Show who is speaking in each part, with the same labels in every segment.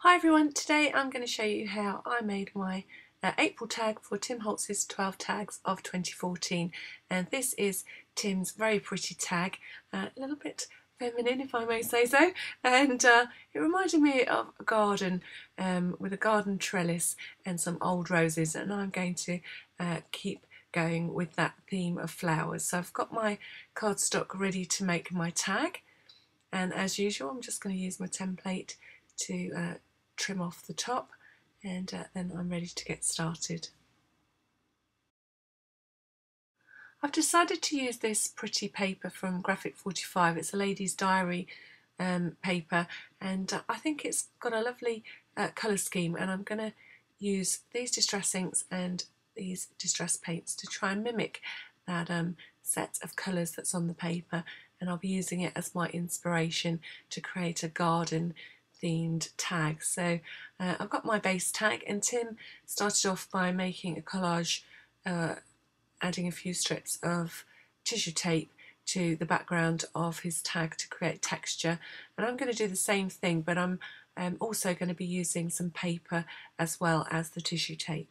Speaker 1: Hi everyone, today I'm going to show you how I made my April tag for Tim Holtz's 12 tags of 2014, and this is Tim's very pretty tag, a little bit feminine if I may say so, and it reminded me of a garden with a garden trellis and some old roses, and I'm going to keep going with that theme of flowers. So I've got my cardstock ready to make my tag, and as usual I'm just going to use my template to trim off the top, and then I'm ready to get started. I've decided to use this pretty paper from Graphic 45. It's a lady's diary paper, and I think it's got a lovely colour scheme, and I'm going to use these distress inks and these distress paints to try and mimic that set of colours that's on the paper, and I'll be using it as my inspiration to create a garden themed tag. So I've got my base tag, and Tim started off by making a collage, adding a few strips of tissue tape to the background of his tag to create texture, and I'm going to do the same thing, but I'm also going to be using some paper as well as the tissue tape.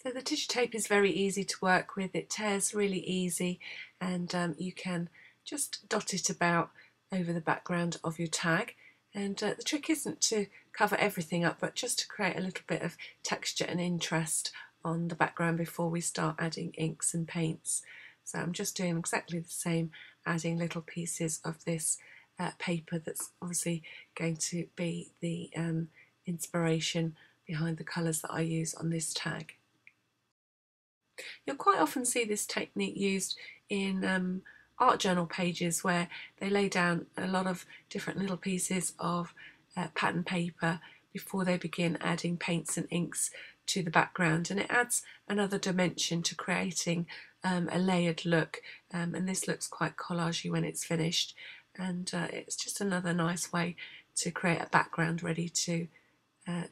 Speaker 1: So the tissue tape is very easy to work with, it tears really easy, and you can just dot it about over the background of your tag, and the trick isn't to cover everything up, but just to create a little bit of texture and interest on the background before we start adding inks and paints. So I'm just doing exactly the same, adding little pieces of this paper that's obviously going to be the inspiration behind the colours that I use on this tag. You'll quite often see this technique used in art journal pages, where they lay down a lot of different little pieces of pattern paper before they begin adding paints and inks to the background, and it adds another dimension to creating a layered look, and this looks quite collagey when it's finished, and it's just another nice way to create a background ready to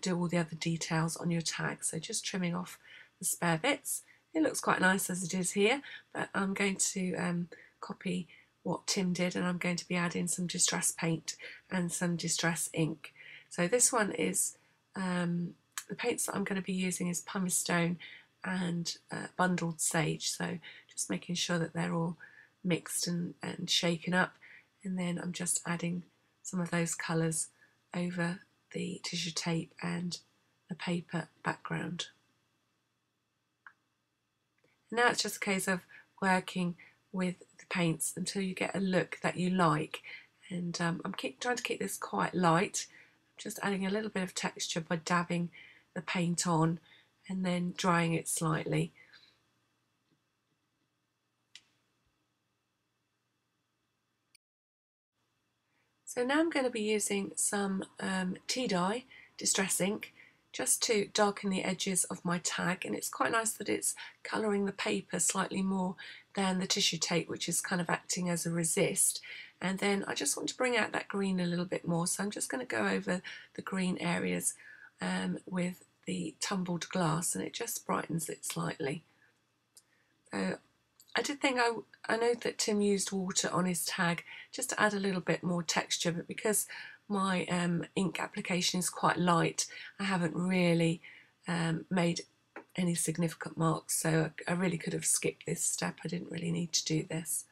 Speaker 1: do all the other details on your tag. So just trimming off the spare bits. It looks quite nice as it is here, but I'm going to copy what Tim did, and I'm going to be adding some distress paint and some distress ink. So this one is, the paints that I'm going to be using is pumice stone and bundled sage, so just making sure that they're all mixed and shaken up, and then I'm just adding some of those colours over the tissue tape and the paper background. Now it's just a case of working with the paints until you get a look that you like, and I'm trying to keep this quite light. I'm just adding a little bit of texture by dabbing the paint on and then drying it slightly. So now I'm going to be using some tea dye distress ink just to darken the edges of my tag, and it's quite nice that it's colouring the paper slightly more than the tissue tape, which is kind of acting as a resist. And then I just want to bring out that green a little bit more, so I'm just going to go over the green areas with the tumbled glass, and it just brightens it slightly. So I did think I know that Tim used water on his tag just to add a little bit more texture, but because my ink application is quite light, I haven't really made any significant marks, so I really could have skipped this step. I didn't really need to do this.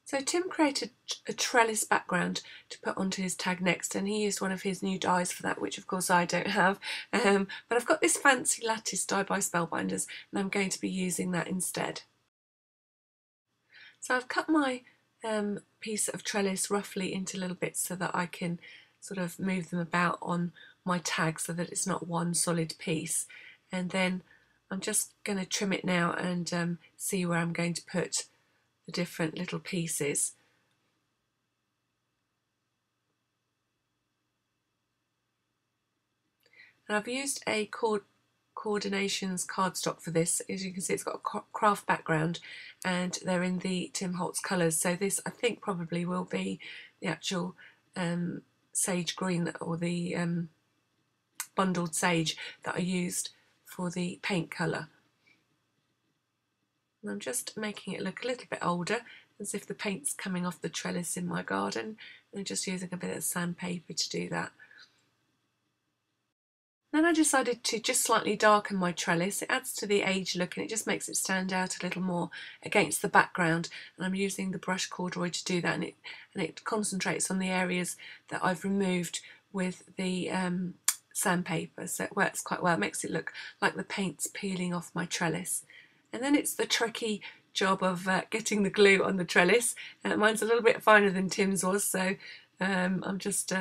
Speaker 1: So Tim created a trellis background to put onto his tag next, and he used one of his new dies for that, which of course I don't have, but I've got this fancy lattice die by Spellbinders, and I'm going to be using that instead. So I've cut my piece of trellis roughly into little bits so that I can sort of move them about on my tag so that it's not one solid piece, and then I'm just going to trim it now and see where I'm going to put the different little pieces. And I've used a Coordinations cardstock for this. As you can see, it's got a craft background, and they're in the Tim Holtz colours, so this I think probably will be the actual sage green, or the bundled sage that I used for the paint colour. And I'm just making it look a little bit older, as if the paint's coming off the trellis in my garden, and I'm just using a bit of sandpaper to do that. Then I decided to just slightly darken my trellis. It adds to the age look and it just makes it stand out a little more against the background. And I'm using the brush corduroy to do that, and it concentrates on the areas that I've removed with the sandpaper, so it works quite well. It makes it look like the paint's peeling off my trellis. And then it's the tricky job of getting the glue on the trellis. Mine's a little bit finer than Tim's was, so I'm just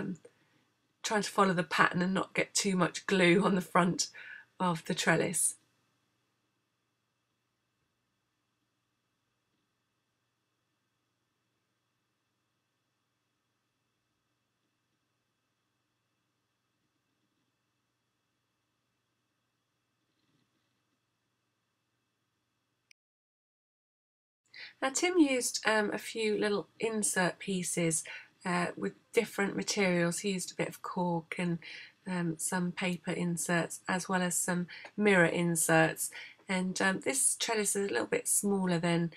Speaker 1: trying to follow the pattern and not get too much glue on the front of the trellis. Now Tim used a few little insert pieces with different materials. He used a bit of cork and some paper inserts, as well as some mirror inserts. And this trellis is a little bit smaller than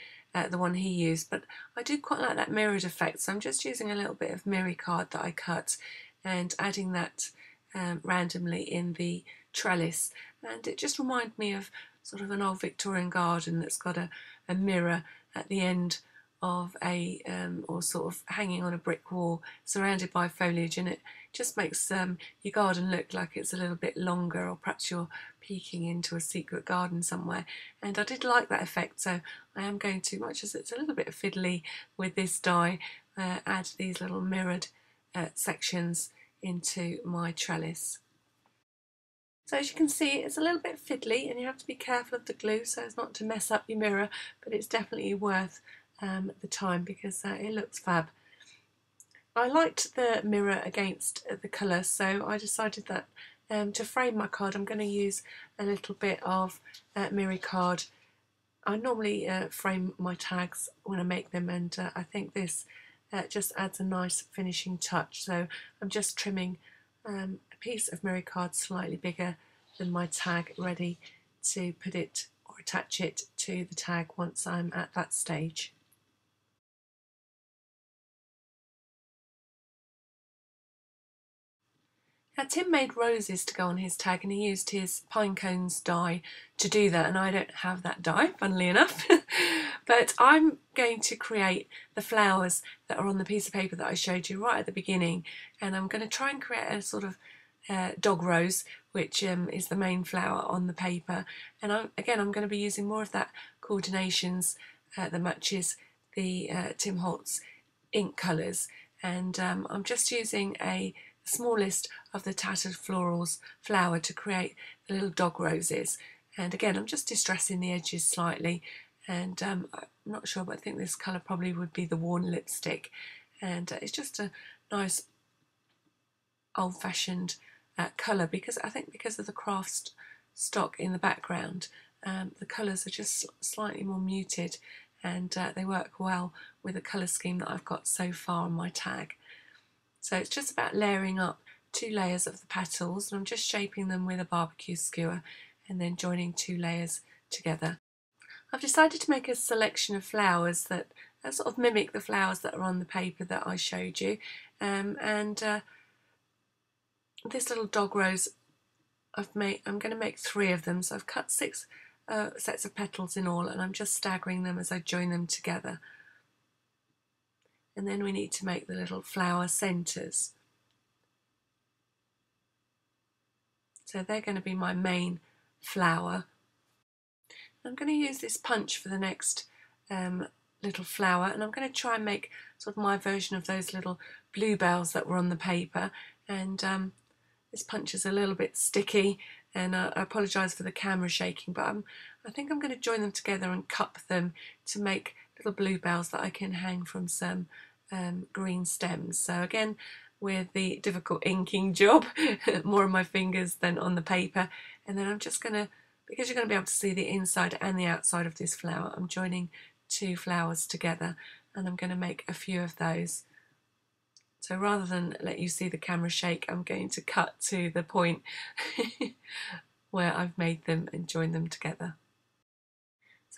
Speaker 1: the one he used, but I do quite like that mirrored effect, so I'm just using a little bit of mirror card that I cut and adding that randomly in the trellis. And it just reminded me of sort of an old Victorian garden that's got a mirror at the end of a or sort of hanging on a brick wall surrounded by foliage, and it just makes your garden look like it's a little bit longer, or perhaps you're peeking into a secret garden somewhere. And I did like that effect, so I am going to, much as it's a little bit fiddly with this die, add these little mirrored sections into my trellis. So as you can see, it's a little bit fiddly and you have to be careful of the glue so as not to mess up your mirror, but it's definitely worth the time because it looks fab. I liked the mirror against the colour, so I decided that to frame my card I'm going to use a little bit of mirror card. I normally frame my tags when I make them, and I think this just adds a nice finishing touch. So I'm just trimming a piece of mirror card slightly bigger than my tag, ready to put it or attach it to the tag once I'm at that stage. Now Tim made roses to go on his tag, and he used his pine cones die to do that, and I don't have that die, funnily enough. But I'm going to create the flowers that are on the piece of paper that I showed you right at the beginning, and I'm going to try and create a sort of dog rose, which is the main flower on the paper. And I'm going to be using more of that coordinations that matches the Tim Holtz ink colours, and I'm just using a smallest of the tattered florals flower to create the little dog roses. And again, I'm just distressing the edges slightly, and I'm not sure, but I think this colour probably would be the worn lipstick. And it's just a nice old-fashioned colour, because I think because of the craft stock in the background, the colours are just slightly more muted, and they work well with the colour scheme that I've got so far on my tag. So it's just about layering up 2 layers of the petals, and I'm just shaping them with a barbecue skewer and then joining 2 layers together. I've decided to make a selection of flowers that sort of mimic the flowers that are on the paper that I showed you, this little dog rose I'm going to make 3 of them, so I've cut 6 sets of petals in all, and I'm just staggering them as I join them together. And then we need to make the little flower centres. So they're going to be my main flower. I'm going to use this punch for the next little flower, and I'm going to try and make sort of my version of those little bluebells that were on the paper. And this punch is a little bit sticky, and I apologise for the camera shaking, but I think I'm going to join them together and cup them to make little bluebells that I can hang from some green stems. So again, with the difficult inking job, more on my fingers than on the paper. And then I'm just going to, because you're going to be able to see the inside and the outside of this flower, I'm joining 2 flowers together, and I'm going to make a few of those. So rather than let you see the camera shake, I'm going to cut to the point where I've made them and joined them together.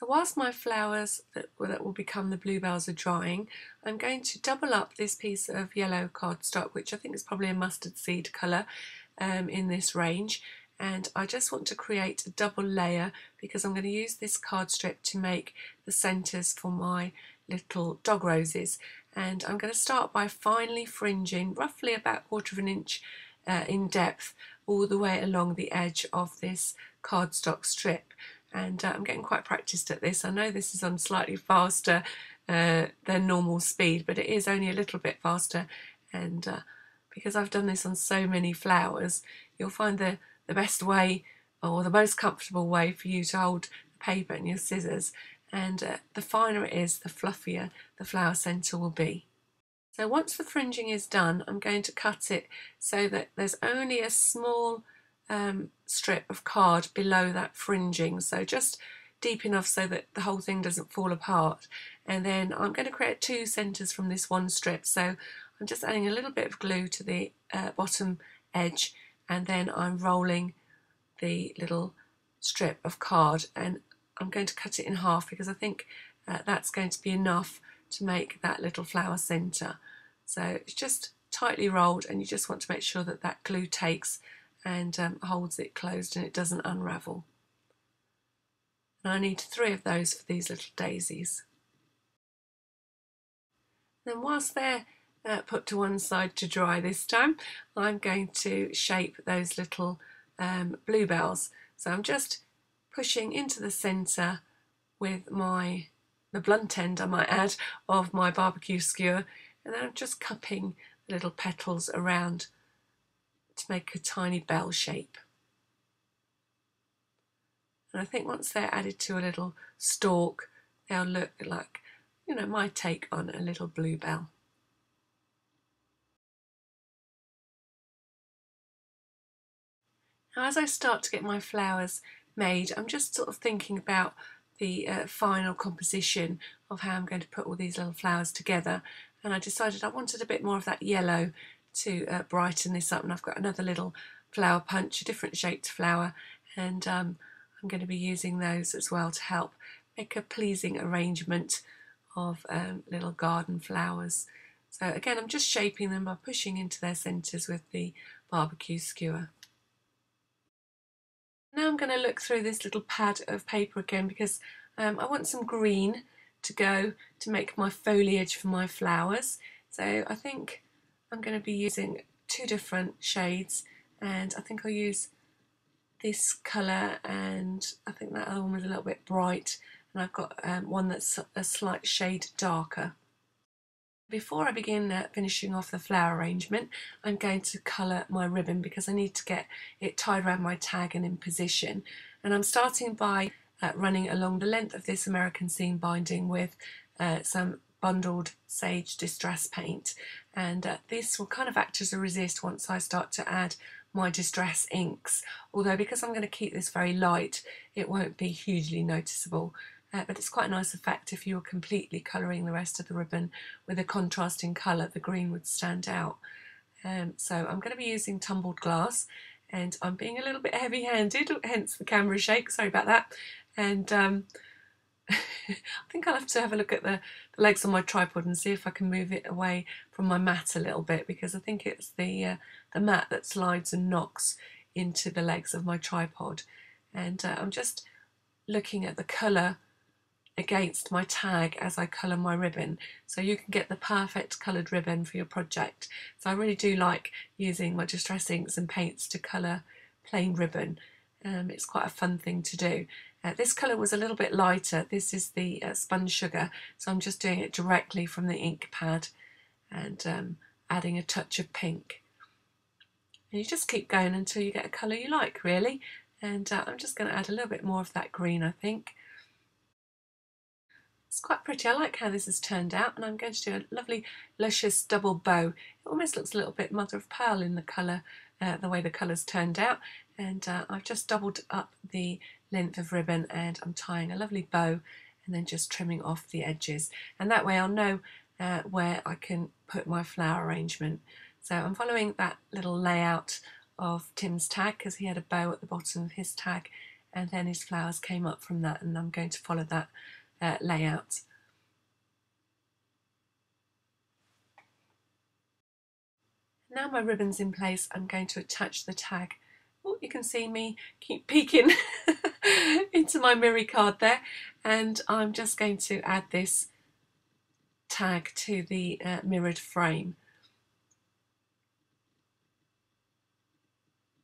Speaker 1: So whilst my flowers that will become the bluebells are drying, I'm going to double up this piece of yellow cardstock, which I think is probably a mustard seed colour in this range. And I just want to create a double layer because I'm going to use this card strip to make the centres for my little dog roses. And I'm going to start by finely fringing roughly about 1/4 of an inch in depth all the way along the edge of this cardstock strip. And I'm getting quite practiced at this. I know this is on slightly faster than normal speed, but it is only a little bit faster. And because I've done this on so many flowers, you'll find the best way, or the most comfortable way for you to hold the paper and your scissors. And the finer it is, the fluffier the flower centre will be. So once the fringing is done, I'm going to cut it so that there's only a small strip of card below that fringing, so just deep enough so that the whole thing doesn't fall apart. And then I'm going to create 2 centres from this one strip, so I'm just adding a little bit of glue to the bottom edge, and then I'm rolling the little strip of card, and I'm going to cut it in half because I think that's going to be enough to make that little flower centre. So it's just tightly rolled, and you just want to make sure that that glue takes and holds it closed and it doesn't unravel. And I need 3 of those for these little daisies. Then whilst they're put to one side to dry this time, I'm going to shape those little bluebells. So I'm just pushing into the centre with the blunt end, I might add, of my barbecue skewer, and then I'm just cupping the little petals around to make a tiny bell shape. And I think once they're added to a little stalk, they'll look like, you know, my take on a little bluebell. Now, as I start to get my flowers made, I'm just sort of thinking about the final composition of how I'm going to put all these little flowers together, and I decided I wanted a bit more of that yellow to brighten this up. And I've got another little flower punch, a different shaped flower, and I'm going to be using those as well to help make a pleasing arrangement of little garden flowers. So again, I'm just shaping them by pushing into their centres with the barbecue skewer. Now I'm going to look through this little pad of paper again because I want some green to go to make my foliage for my flowers. So I think I'm going to be using 2 different shades, and I think I'll use this colour, and I think that other one was a little bit bright, and I've got one that's a slight shade darker. Before I begin finishing off the flower arrangement, I'm going to colour my ribbon because I need to get it tied around my tag and in position. And I'm starting by running along the length of this American seam binding with some bundled sage distress paint, and this will kind of act as a resist once I start to add my distress inks, although because I'm going to keep this very light it won't be hugely noticeable. But it's quite a nice effect if you were completely colouring the rest of the ribbon with a contrasting colour. The green would stand out. So I'm going to be using tumbled glass, and I'm being a little bit heavy-handed, hence the camera shake, sorry about that. And I think I'll have to have a look at the legs on my tripod and see if I can move it away from my mat a little bit, because I think it's the mat that slides and knocks into the legs of my tripod. And I'm just looking at the colour against my tag as I colour my ribbon, so you can get the perfect coloured ribbon for your project. So I really do like using my distress inks and paints to colour plain ribbon. It's quite a fun thing to do. This colour was a little bit lighter. This is the spun sugar, so I'm just doing it directly from the ink pad and adding a touch of pink. And you just keep going until you get a colour you like, really. And I'm just going to add a little bit more of that green, I think. It's quite pretty. I like how this has turned out, and I'm going to do a lovely luscious double bow. It almost looks a little bit mother of pearl in the colour, the way the colours turned out. And I've just doubled up the length of ribbon, and I'm tying a lovely bow and then just trimming off the edges. And that way I'll know where I can put my flower arrangement. So I'm following that little layout of Tim's tag because he had a bow at the bottom of his tag, and then his flowers came up from that, and I'm going to follow that layout. Now my ribbon's in place, I'm going to attach the tag. Oh, you can see me keep peeking into my mirror card there, and I'm just going to add this tag to the mirrored frame,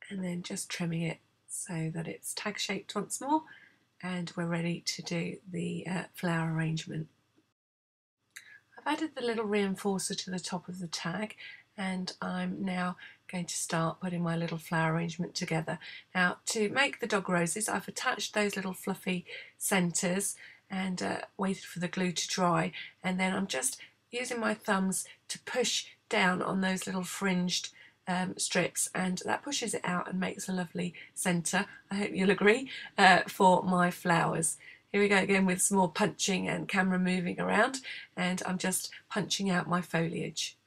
Speaker 1: and then just trimming it so that it's tag shaped once more, and we're ready to do the flower arrangement. I've added the little reinforcer to the top of the tag, and I'm now going to start putting my little flower arrangement together. Now, to make the dog roses, I've attached those little fluffy centres and waited for the glue to dry, and then I'm just using my thumbs to push down on those little fringed strips, and that pushes it out and makes a lovely centre, I hope you'll agree, for my flowers. Here we go again with some more punching and camera moving around, and I'm just punching out my foliage.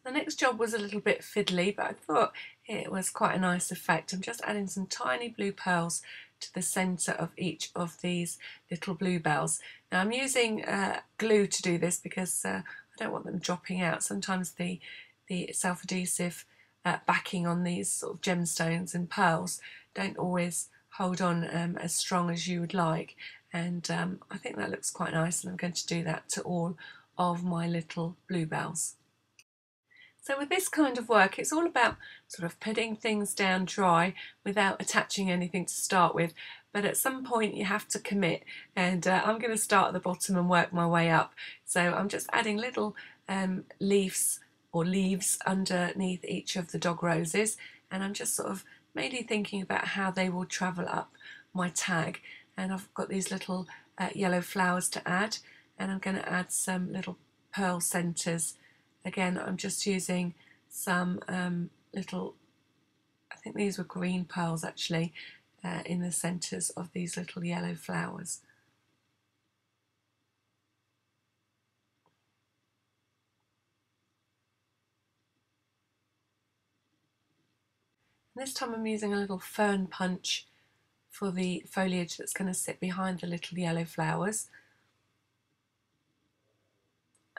Speaker 1: The next job was a little bit fiddly, but I thought it was quite a nice effect. I'm just adding some tiny blue pearls to the centre of each of these little bluebells. Now I'm using glue to do this because I don't want them dropping out. Sometimes the self-adhesive backing on these sort of gemstones and pearls don't always hold on as strong as you would like, and I think that looks quite nice, and I'm going to do that to all of my little bluebells. So with this kind of work, it's all about sort of putting things down dry without attaching anything to start with, but at some point you have to commit, and I'm going to start at the bottom and work my way up. So I'm just adding little leaves underneath each of the dog roses, and I'm just sort of mainly thinking about how they will travel up my tag. And I've got these little yellow flowers to add, and I'm going to add some little pearl centres. Again, I'm just using some little, I think these were green pearls actually, in the centres of these little yellow flowers. And this time I'm using a little fern punch for the foliage that's going to sit behind the little yellow flowers.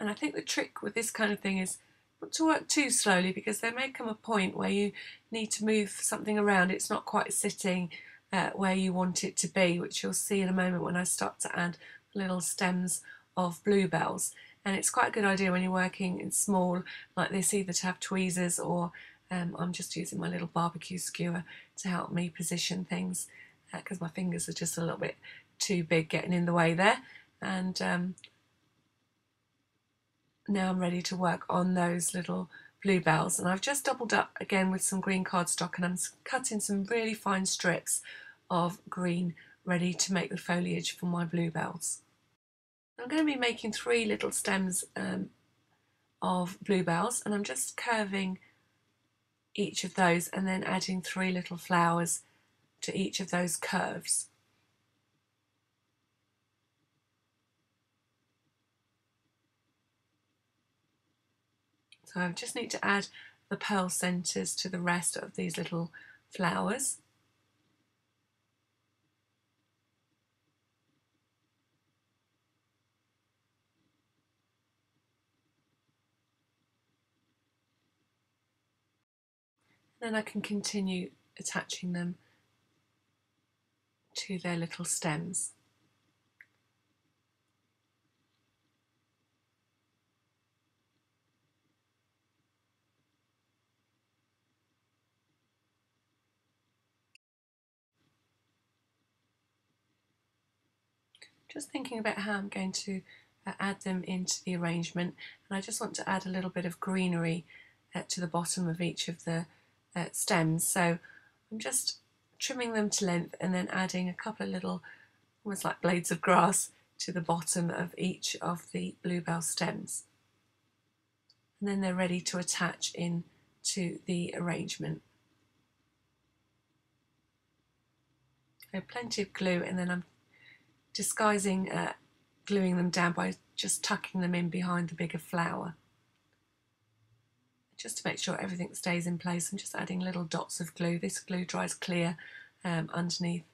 Speaker 1: And I think the trick with this kind of thing is not to work too slowly, because there may come a point where you need to move something around. It's not quite sitting where you want it to be, which you'll see in a moment when I start to add little stems of bluebells. And it's quite a good idea when you're working in small like this, either to have tweezers, or I'm just using my little barbecue skewer to help me position things, because my fingers are just a little bit too big getting in the way there. And now I'm ready to work on those little bluebells, and I've just doubled up again with some green cardstock, and I'm cutting some really fine strips of green ready to make the foliage for my bluebells. I'm going to be making 3 little stems of bluebells, and I'm just curving each of those and then adding 3 little flowers to each of those curves. So I just need to add the pearl centres to the rest of these little flowers. Then I can continue attaching them to their little stems. Just thinking about how I'm going to add them into the arrangement, and I just want to add a little bit of greenery to the bottom of each of the stems. So I'm just trimming them to length and then adding a couple of little, almost like blades of grass, to the bottom of each of the bluebell stems. And then they're ready to attach in to the arrangement. So plenty of glue, and then I'm disguising gluing them down by just tucking them in behind the bigger flower. Just to make sure everything stays in place, I'm just adding little dots of glue. This glue dries clear underneath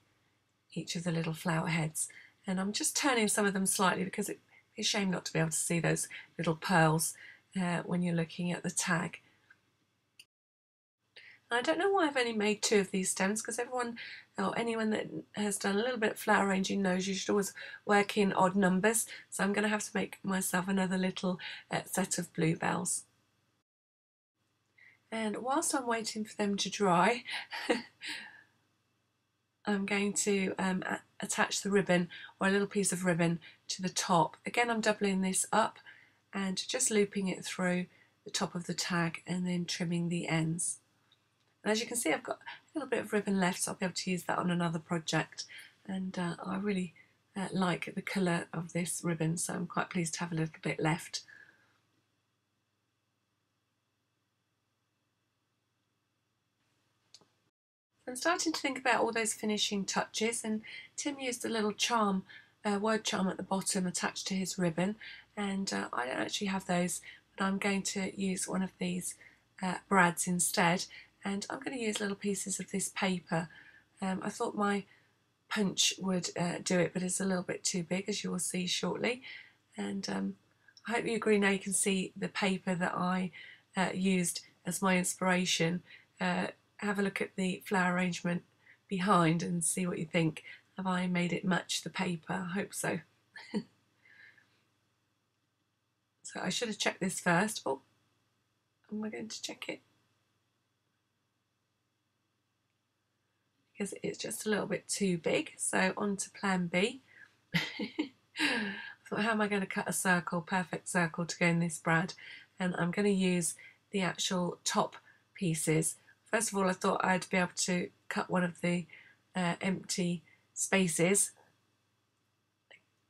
Speaker 1: each of the little flower heads. And I'm just turning some of them slightly because it's a shame not to be able to see those little pearls when you're looking at the tag. And I don't know why I've only made 2 of these stems, because everyone or anyone that has done a little bit of flower arranging knows you should always work in odd numbers. So I'm going to have to make myself another little set of bluebells. And whilst I'm waiting for them to dry, I'm going to attach the ribbon, or a little piece of ribbon, to the top. Again, I'm doubling this up and just looping it through the top of the tag and then trimming the ends. And as you can see, I've got a little bit of ribbon left, so I'll be able to use that on another project. And I really like the colour of this ribbon, so I'm quite pleased to have a little bit left. I'm starting to think about all those finishing touches, and Tim used a little charm, word charm at the bottom attached to his ribbon, and I don't actually have those, but I'm going to use one of these brads instead, and I'm going to use little pieces of this paper. I thought my punch would do it, but it's a little bit too big, as you will see shortly, and I hope you agree now you can see the paper that I used as my inspiration. Have a look at the flower arrangement behind and see what you think. Have I made it match the paper? I hope so. So I should have checked this first. Oh, am I going to check it? Because it's just a little bit too big. So on to plan B. I thought, how am I going to cut a circle, perfect circle, to go in this brad? And I'm going to use the actual top pieces. First of all, I thought I'd be able to cut one of the empty spaces,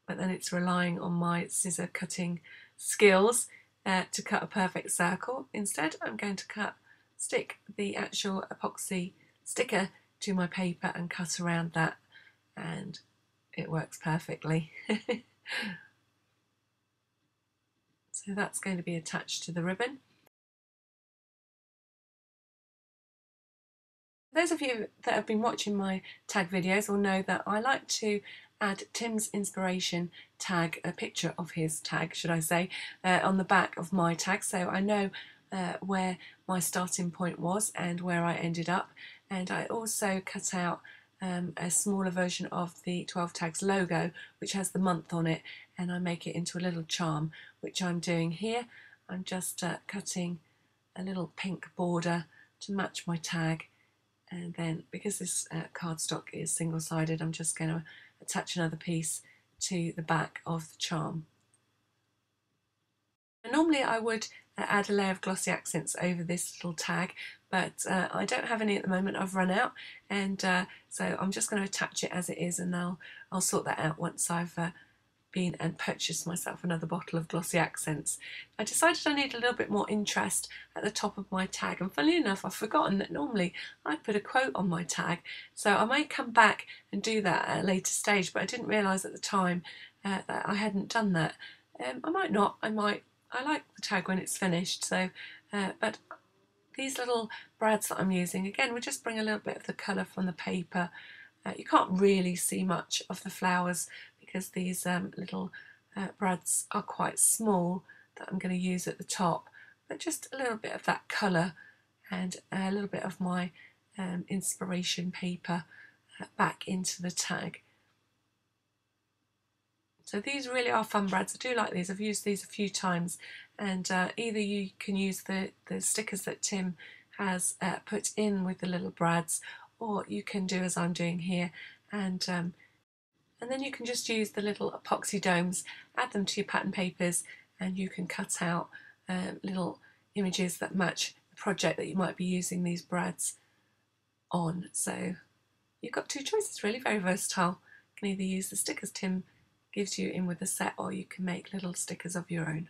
Speaker 1: but then it's relying on my scissor cutting skills to cut a perfect circle. Instead, I'm going to stick the actual epoxy sticker to my paper and cut around that, and it works perfectly. So that's going to be attached to the ribbon. Those of you that have been watching my tag videos will know that I like to add Tim's inspiration tag, a picture of his tag, should I say, on the back of my tag, so I know where my starting point was and where I ended up. And I also cut out a smaller version of the 12 Tags logo, which has the month on it, and I make it into a little charm, which I'm doing here. I'm just cutting a little pink border to match my tag. And then, because this cardstock is single-sided, I'm just going to attach another piece to the back of the charm. And normally I would add a layer of glossy accents over this little tag, but I don't have any at the moment. I've run out, and so I'm just going to attach it as it is, and I'll sort that out once I've been and purchased myself another bottle of glossy accents. I decided I need a little bit more interest at the top of my tag, and funnily enough, I've forgotten that normally I'd put a quote on my tag, so I may come back and do that at a later stage, but I didn't realise at the time that I hadn't done that. I might not, I like the tag when it's finished, so but these little brads that I'm using, again, we just bring a little bit of the colour from the paper. You can't really see much of the flowers because these little brads are quite small that I'm going to use at the top, but just a little bit of that colour and a little bit of my inspiration paper back into the tag. So these really are fun brads. I do like these. I've used these a few times, and either you can use the stickers that Tim has put in with the little brads, or you can do as I'm doing here, and then you can just use the little epoxy domes, add them to your pattern papers, and you can cut out little images that match the project that you might be using these brads on. So you've got 2 choices really, very versatile. You can either use the stickers Tim gives you in with the set, or you can make little stickers of your own.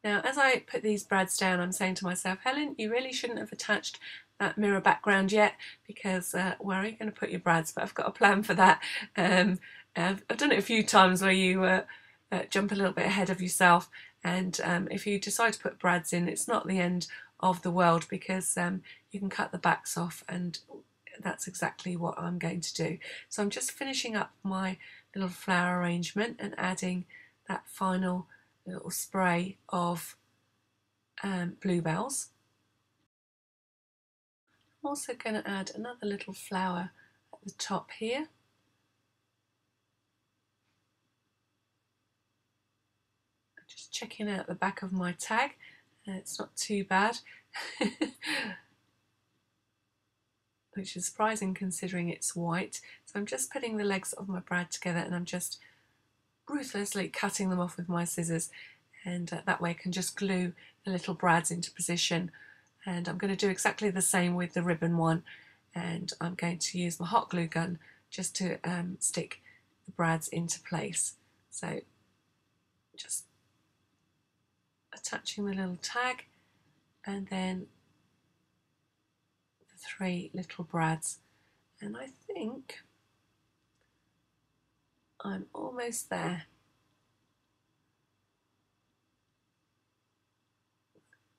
Speaker 1: Now, as I put these brads down, I'm saying to myself, Helen, you really shouldn't have attached that mirror background yet, because where are you going to put your brads? But I've got a plan for that. I've done it a few times where you jump a little bit ahead of yourself, and if you decide to put brads in, it's not the end of the world, because you can cut the backs off, and that's exactly what I'm going to do. So I'm just finishing up my little flower arrangement and adding that final little spray of bluebells. I'm also going to add another little flower at the top here. Just checking out the back of my tag. It's not too bad, which is surprising considering it's white. So I'm just putting the legs of my brad together, and I'm just ruthlessly cutting them off with my scissors, and that way I can just glue the little brads into position. And I'm going to do exactly the same with the ribbon one, and I'm going to use my hot glue gun just to stick the brads into place. So just attaching the little tag, and then the 3 little brads, and I think I'm almost there.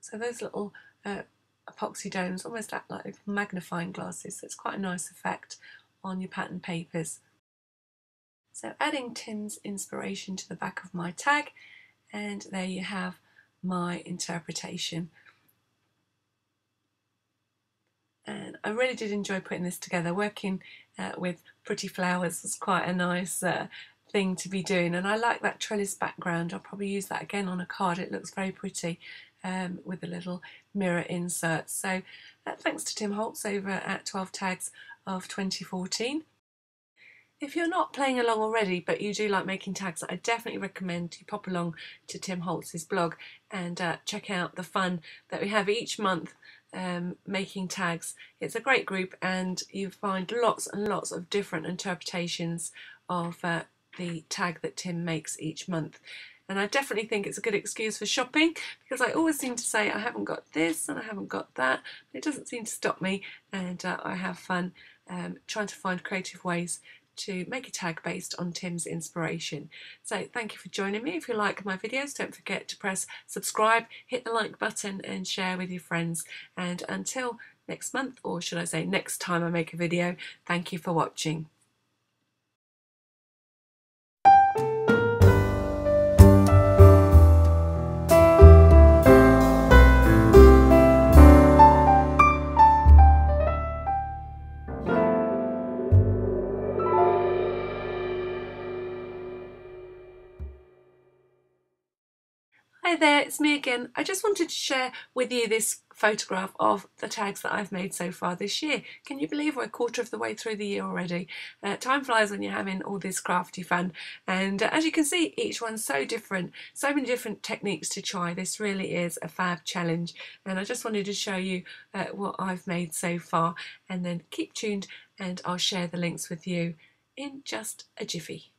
Speaker 1: So those little epoxy domes almost act like magnifying glasses, so it's quite a nice effect on your pattern papers. So adding Tim's inspiration to the back of my tag, and there you have my interpretation. And I really did enjoy putting this together. Working with pretty flowers was quite a nice thing to be doing, and I like that trellis background. I'll probably use that again on a card. It looks very pretty with the little mirror inserts. So thanks to Tim Holtz over at 12 Tags of 2014. If you're not playing along already, but you do like making tags, I definitely recommend you pop along to Tim Holtz's blog and check out the fun that we have each month making tags. It's a great group, and you find lots and lots of different interpretations of the tag that Tim makes each month. And I definitely think it's a good excuse for shopping, because I always seem to say I haven't got this and I haven't got that. It doesn't seem to stop me, and I have fun trying to find creative ways to make a tag based on Tim's inspiration. So thank you for joining me. If you like my videos, don't forget to press subscribe, hit the like button and share with your friends. And until next month, or should I say next time I make a video, thank you for watching. Hi there, it's me again. I just wanted to share with you this photograph of the tags that I've made so far this year. Can you believe we're a quarter of the way through the year already? Time flies when you're having all this crafty fun, and as you can see, each one's so different, so many different techniques to try. This really is a fab challenge, and I just wanted to show you what I've made so far, and then keep tuned and I'll share the links with you in just a jiffy.